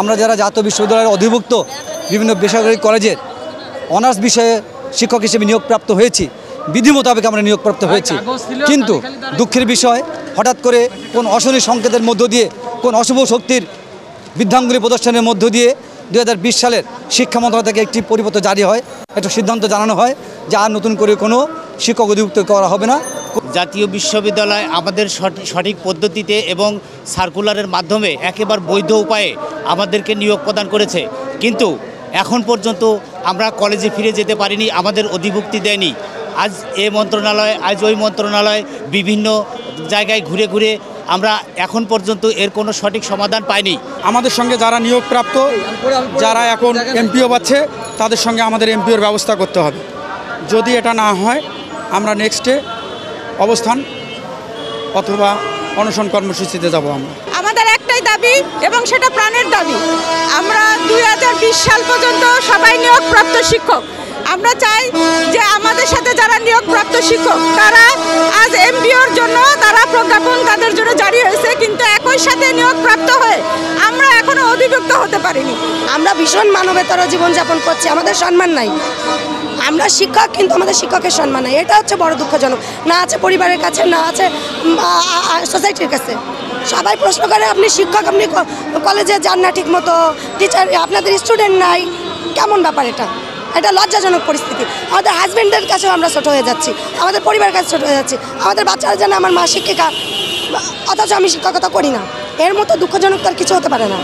আমরা যারা জাতীয় বিশ্ববিদ্যালয়ের অধিভুক্ত বিভিন্ন বেসরকারি কলেজের অনার্স বিষয়ে শিক্ষক হিসেবে নিয়োগপ্রাপ্ত হয়েছি, বিধি মোতাবেক আমরা নিয়োগপ্রাপ্ত হয়েছি। কিন্তু দুঃখের বিষয়, হঠাৎ করে কোন অশনি সংকেতের মধ্য দিয়ে, কোন অশুভ শক্তির বৃদ্ধাঙ্গুলি প্রদর্শনের মধ্য দিয়ে 2020 সালের শিক্ষা মন্ত্রণালয় থেকে একটি পরিপত্র জারি হয়, একটা সিদ্ধান্ত জানানো হয় যে আর নতুন করে কোনো শিক্ষক অধিভুক্ত করা হবে না। জাতীয় বিশ্ববিদ্যালয় আমাদের সঠিক পদ্ধতিতে এবং সার্কুলারের মাধ্যমে একেবারে বৈধ উপায়ে আমাদেরকে নিয়োগ প্রদান করেছে, কিন্তু এখন পর্যন্ত আমরা কলেজে ফিরে যেতে পারিনি, আমাদের অধিভুক্তি দেয়নি। আজ এ মন্ত্রণালয়, আজ ওই মন্ত্রণালয়, বিভিন্ন জায়গায় ঘুরে ঘুরে আমরা এখন পর্যন্ত এর কোনো সঠিক সমাধান পাইনি। আমাদের সঙ্গে যারা নিয়োগপ্রাপ্ত, যারা এখন এমপিও পাচ্ছে, তাদের সঙ্গে আমাদের এমপিওর ব্যবস্থা করতে হবে। যদি এটা না হয় আমরা নেক্সটে অবস্থান অথবা অনশন কর্মসূচিতে যাব। আমাদের একটাই দাবি এবং সেটা প্রাণের দাবি, আমরা 2020 সাল পর্যন্ত সবাই নিয়োগপ্রাপ্ত শিক্ষক। আমরা চাই যে আমাদের সাথে যারা নিয়োগপ্রাপ্ত শিক্ষক তারা আজ এমপিওর জন্য তারা প্রজ্ঞাপন তাদের জন্য জারি হয়েছে, কিন্তু একই সাথে নিয়োগপ্রাপ্ত হয়ে আমরা এখনো অধিভুক্ত হতে পারিনি। আমরা ভীষণ মানবেতর জীবনযাপন করছি, আমাদের সম্মান নাই। আমরা শিক্ষক, কিন্তু আমাদের শিক্ষকের সম্মান নাই। এটা হচ্ছে বড় দুঃখজনক। না আছে পরিবারের কাছে, না আছে সোসাইটির কাছে। সবাই প্রশ্ন করে আপনি শিক্ষক, আপনি কলেজে যান না ঠিক মতো, টিচার আপনাদের স্টুডেন্ট নাই, কেমন ব্যাপার এটা? এটা লজ্জাজনক পরিস্থিতি। আমাদের হাজব্যান্ডের কাছেও আমরা ছোট হয়ে যাচ্ছি, আমাদের পরিবারের কাছে ছোট হয়ে যাচ্ছি। আমাদের বাচ্চারা জানে আমার মা শিক্ষিকা, অথচ আমি শিক্ষকতা করি না। এর মতো দুঃখজনক তার কিছু হতে পারে না।